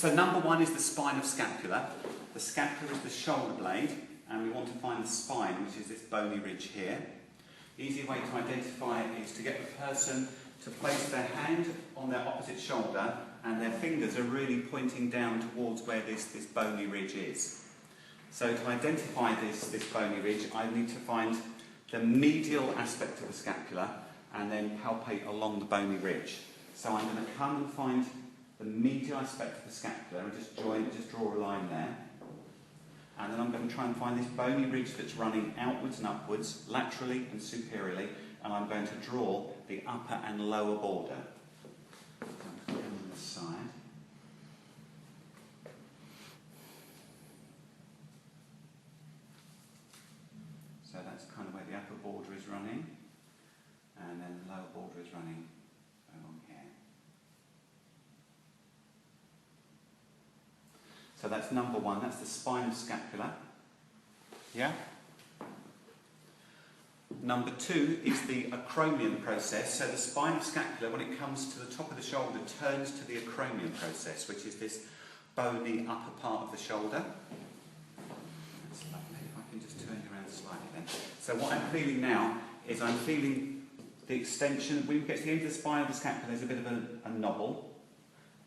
So number one is the spine of scapula. The scapula is the shoulder blade, and we want to find the spine, which is this bony ridge here. The easy way to identify it is to get the person to place their hand on their opposite shoulder, and their fingers are really pointing down towards where this bony ridge is. So to identify this bony ridge, I need to find the medial aspect of the scapula and then palpate along the bony ridge. So I'm going to come and find the medial aspect of the scapula and just draw a line there. And then I'm going to try and find this bony ridge that's running outwards and upwards, laterally and superiorly, and I'm going to draw the upper and lower border. So I'm going to come on this side. So that's kind of where the upper border is running, and then the lower border is running along here. So that's number one, that's the spine of scapula. Yeah? Number two is the acromion process. So the spine of scapula, when it comes to the top of the shoulder, turns to the acromion process, which is this bony upper part of the shoulder. That's lovely. If I can just turn you around slightly then. So what I'm feeling now is I'm feeling the extension. When we get to the end of the spine of the scapula, there's a bit of a knobble.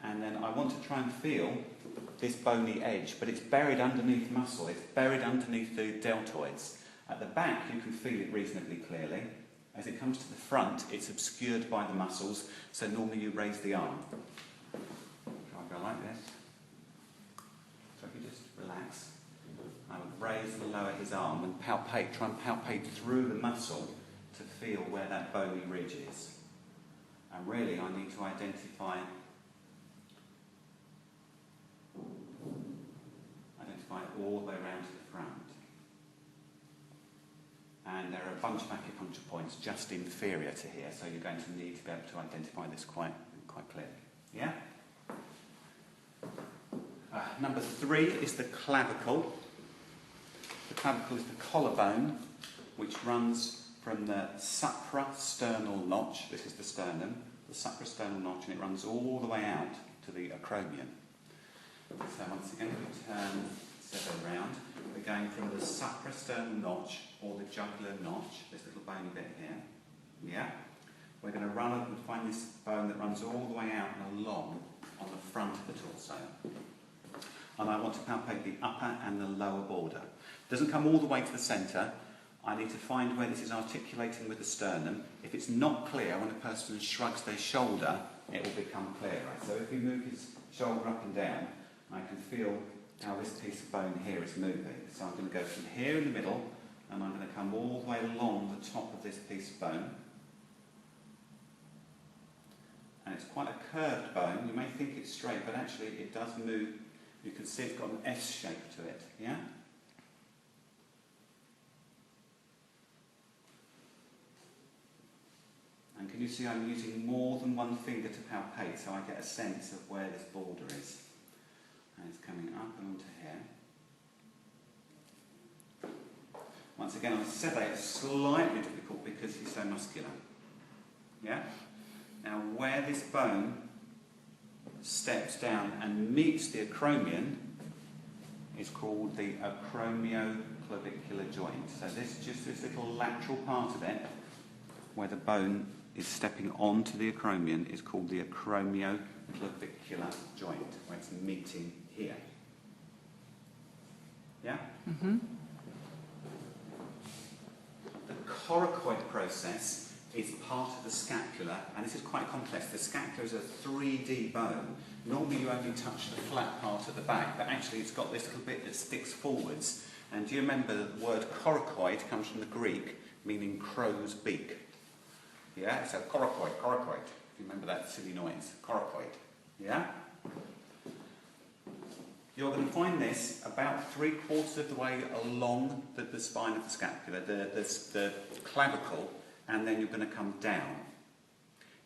And then I want to try and feel this bony edge, but it's buried underneath muscle. It's buried underneath the deltoids. At the back, you can feel it reasonably clearly. As it comes to the front, it's obscured by the muscles, so normally you raise the arm. Shall I go like this? So if you just relax, I would raise and lower his arm and palpate, try and palpate through the muscle to feel where that bony ridge is. And really, I need to identify all the way around to the front. And there are a bunch of acupuncture points just inferior to here, so you're going to need to be able to identify this quite clearly. Yeah? Number three is the clavicle. The clavicle is the collarbone, which runs from the suprasternal notch, this is the sternum, the suprasternal notch, and it runs all the way out to the acromion. So once again, we turn around, we're going from the suprasternal notch or the jugular notch, this little bony bit here. Yeah? We're going to run up and find this bone that runs all the way out and along on the front of the torso. And I want to palpate the upper and the lower border. It doesn't come all the way to the centre. I need to find where this is articulating with the sternum. If it's not clear, when a person shrugs their shoulder, it will become clearer. So if you move his shoulder up and down, I can feel how this piece of bone here is moving. So I'm going to go from here in the middle, and I'm going to come all the way along the top of this piece of bone. And it's quite a curved bone. You may think it's straight, but actually it does move. You can see it's got an S shape to it, yeah? And can you see I'm using more than one finger to palpate, so I get a sense of where this border is. And it's coming up and onto here. Once again, on the sebe, it's slightly difficult because he's so muscular. Yeah? Now, where this bone steps down and meets the acromion is called the acromioclavicular joint. So just this little lateral part of it, where the bone is stepping onto the acromion, is called the acromioclavicular joint, where it's meeting here. Yeah? Mm-hmm. The coracoid process is part of the scapula, and this is quite complex. The scapula is a 3D bone. Normally you only touch the flat part at the back, but actually it's got this little bit that sticks forwards. And do you remember that the word coracoid comes from the Greek, meaning crow's beak? Yeah, so coracoid. If you remember that silly noise, coracoid. Yeah? You're going to find this about 3/4 of the way along the spine of the scapula, the clavicle, and then you're going to come down.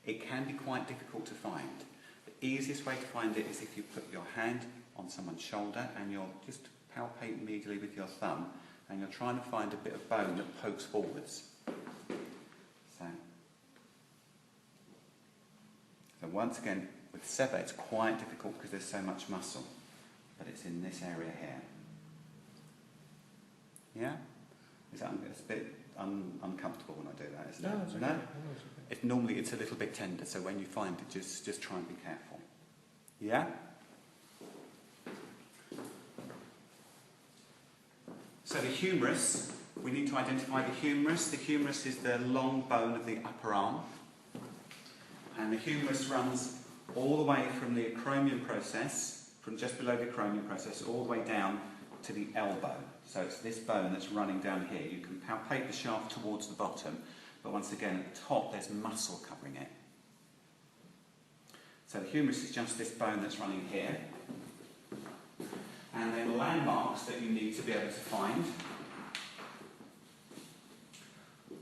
It can be quite difficult to find. The easiest way to find it is if you put your hand on someone's shoulder and you'll just palpate immediately with your thumb, and you're trying to find a bit of bone that pokes forwards. So once again, With seba, it's quite difficult because there's so much muscle, but it's in this area here. Yeah? It's a bit uncomfortable when I do that, isn't it? No, it's okay. No? No, it's okay. If normally it's a little bit tender, so when you find it, just try and be careful. Yeah? So the humerus, we need to identify the humerus. The humerus is the long bone of the upper arm. And the humerus runs all the way from the acromion process, from just below the acromion process, all the way down to the elbow. So it's this bone that's running down here. You can palpate the shaft towards the bottom, but once again at the top there's muscle covering it. So the humerus is just this bone that's running here. And then landmarks that you need to be able to find.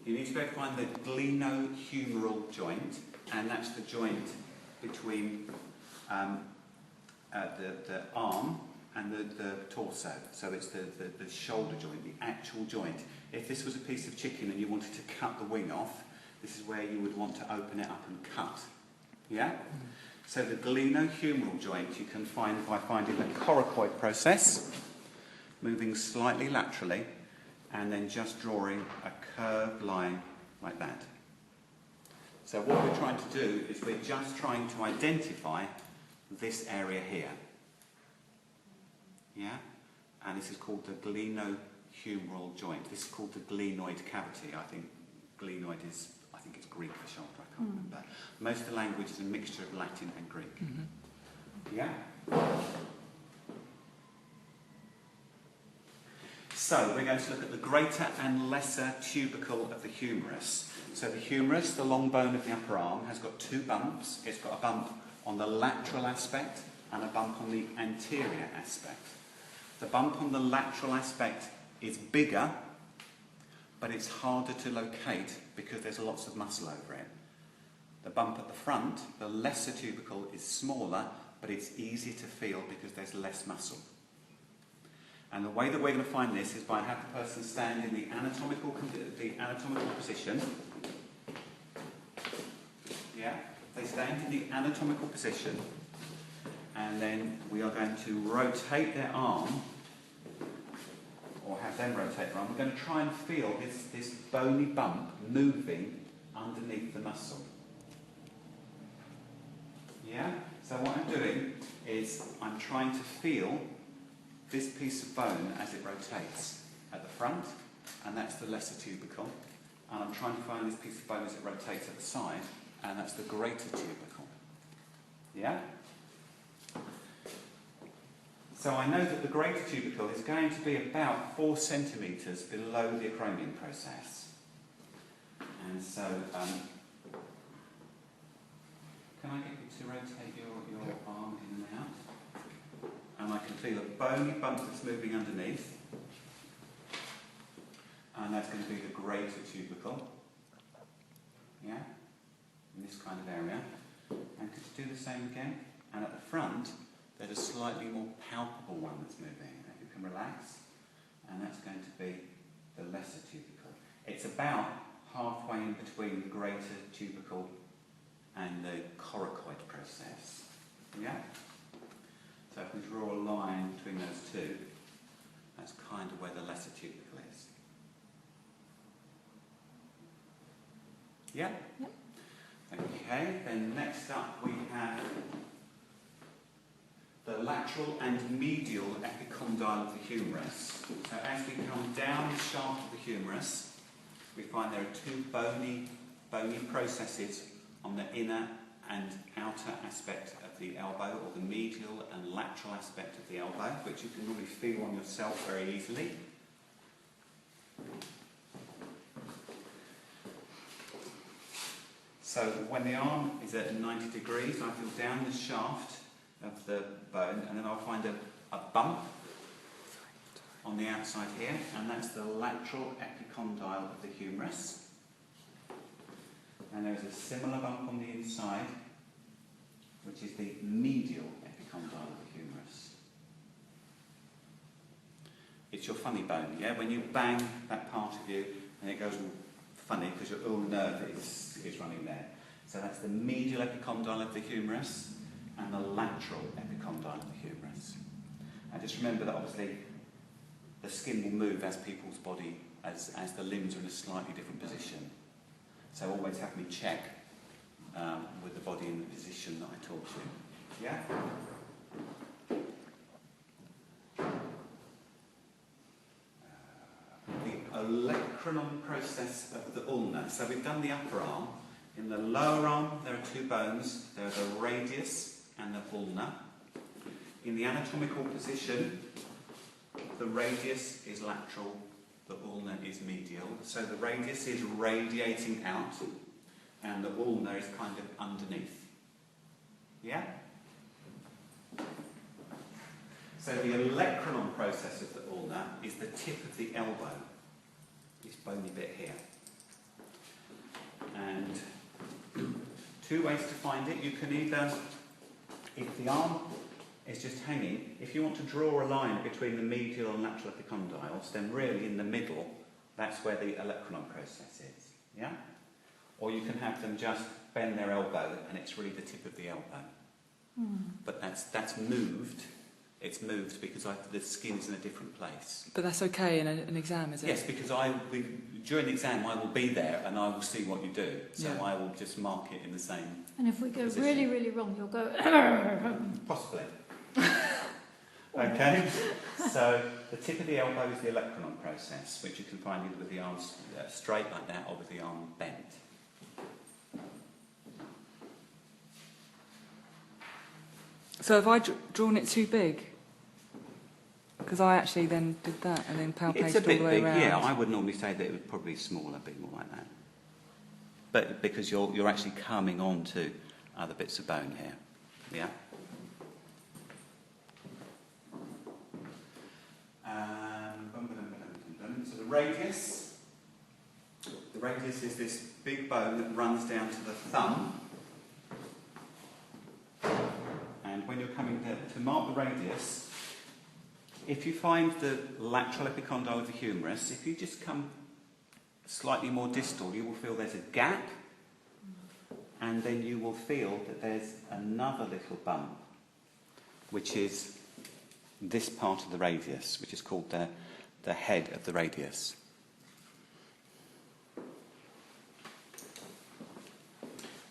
You need to be able to find the glenohumeral joint, and that's the joint between the arm and the torso. So it's the shoulder joint, the actual joint. If this was a piece of chicken and you wanted to cut the wing off, this is where you would want to open it up and cut. Yeah? So the glenohumeral joint you can find by finding the coracoid process, moving slightly laterally, and then just drawing a curved line like that. So what we're trying to do is we're just trying to identify this area here. Yeah? And this is called the glenohumeral joint. This is called the glenoid cavity. I think glenoid is, I think it's Greek for shoulder, I can't remember. Most of the language is a mixture of Latin and Greek. Yeah? So we're going to look at the greater and lesser tubercle of the humerus. So the humerus, the long bone of the upper arm, has got two bumps. It's got a bump on the lateral aspect and a bump on the anterior aspect. The bump on the lateral aspect is bigger, but it's harder to locate because there's lots of muscle over it. The bump at the front, the lesser tubercle, is smaller, but it's easy to feel because there's less muscle. And the way that we're going to find this is by having the person stand in the anatomical position. Yeah, they stand in the anatomical position, and then we are going to rotate their arm, or have them rotate their arm. We're going to try and feel this bony bump moving underneath the muscle. Yeah? So what I'm doing is I'm trying to feel this piece of bone as it rotates at the front, and that's the lesser tubercle. And I'm trying to find this piece of bone as it rotates at the side, and that's the greater tubercle. Yeah? So I know that the greater tubercle is going to be about 4 centimetres below the acromion process. And so, can I get you to rotate your arm in and out? And I can feel a bony bump that's moving underneath. And that's going to be the greater tubercle. Yeah? In this kind of area. And could you do the same again? And at the front, there's a slightly more palpable one that's moving. If you can relax. And that's going to be the lesser tubercle. It's about halfway in between the greater tubercle and the coracoid process. Yeah? So if we draw a line between those two, that's kind of where the lesser tubercle is. Yeah? Yep. Okay, then next up we have the lateral and medial epicondyle of the humerus. So as we come down the shaft of the humerus, we find there are two bony processes on the inner and outer aspect of the elbow, or the medial and lateral aspect of the elbow, which you can really feel on yourself very easily. So when the arm is at 90 degrees, I feel down the shaft of the bone, and then I'll find a bump on the outside here, and that's the lateral epicondyle of the humerus. And there's a similar bump on the inside, which is the medial epicondyle of the humerus. It's your funny bone, yeah? When you bang that part of you, and it goes all funny because your ulnar nerve is running there. So that's the medial epicondyle of the humerus. and the lateral epicondyle of the humerus. And just remember that obviously the skin will move as people's body, as the limbs are in a slightly different position. So always have me check with the body in the position that I taught you. Yeah? The olecranon process of the ulna. So we've done the upper arm. In the lower arm, there are two bones. There are the radius and the ulna. In the anatomical position, the radius is lateral, the ulna is medial. So the radius is radiating out, and the ulna is kind of underneath. Yeah? So the olecranon process of the ulna is the tip of the elbow, this bony bit here. And two ways to find it. You can either, if the arm is just hanging, if you want to draw a line between the medial and lateral epicondyles, then really in the middle, that's where the olecranon process is. Yeah? Or you can have them just bend their elbow, and it's really the tip of the elbow. But that's moved. It's moved because the skin's in a different place. But that's okay in an exam, is it? Yes, because during the exam I will be there and I will see what you do. So I will just mark it in the same And if we go position. really, really wrong, you'll go... Possibly. Okay, so the tip of the elbow is the olecranon process, which you can find either with the arms straight like that or with the arm bent. So have I drawn it too big? Because I actually then did that and then palpated It's a bit all the way big, around. yeah. I would normally say that it would probably be smaller, a bit more like that. But because you're actually coming on to other bits of bone here, yeah. So the radius is this big bone that runs down to the thumb. And when you're coming to mark the radius, if you find the lateral epicondyle of the humerus, if you just come slightly more distal, you will feel there's a gap, and then you will feel that there's another little bump, which is this part of the radius, which is called the head of the radius.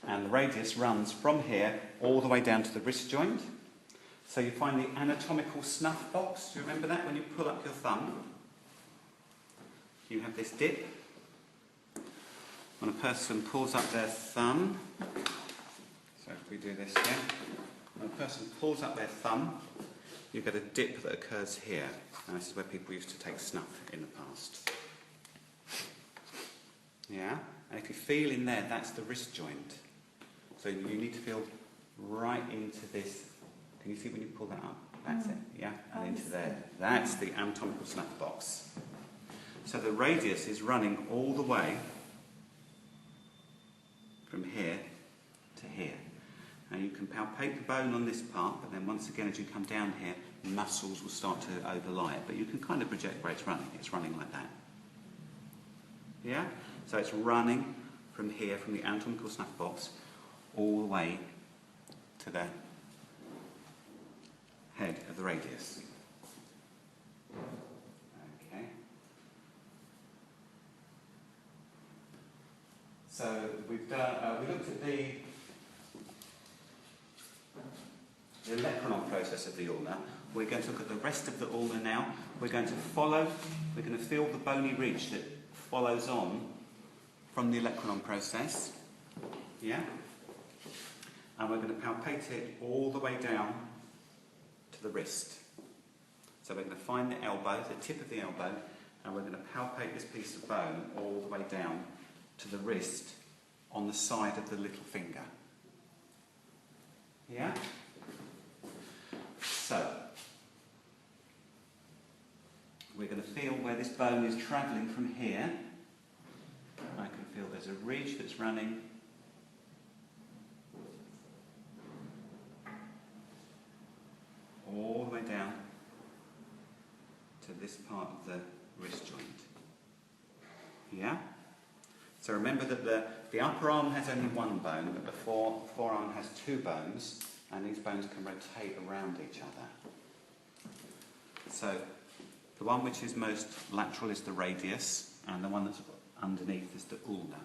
And the radius runs from here all the way down to the wrist joint. So you find the anatomical snuff box. Do you remember that when you pull up your thumb? You have this dip. When a person pulls up their thumb, so if we do this here, when a person pulls up their thumb, you get a dip that occurs here. And this is where people used to take snuff in the past. Yeah? And if you feel in there, that's the wrist joint. So you need to feel right into this. Can you see when you pull that up? That's it, yeah? And into there. That's the anatomical snuff box. So the radius is running all the way from here to here. And you can palpate the bone on this part, but then once again, as you come down here, muscles will start to overlie it. But you can kind of project where it's running. It's running like that. Yeah? So it's running from here, from the anatomical snuff box, all the way to the head of the radius. Okay. So we've done. We looked at the olecranon process of the ulna. We're going to look at the rest of the ulna now. We're going to feel the bony ridge that follows on from the olecranon process. Yeah? And we're going to palpate it all the way down to the wrist. So we're going to find the elbow, the tip of the elbow, and we're going to palpate this piece of bone all the way down to the wrist on the side of the little finger. Yeah? So, we're going to feel where this bone is travelling from here. I can feel there's a ridge that's running all the way down to this part of the wrist joint. Yeah? So remember that the upper arm has only one bone, but the forearm has two bones. and these bones can rotate around each other. So the one which is most lateral is the radius, and the one that's underneath is the ulna.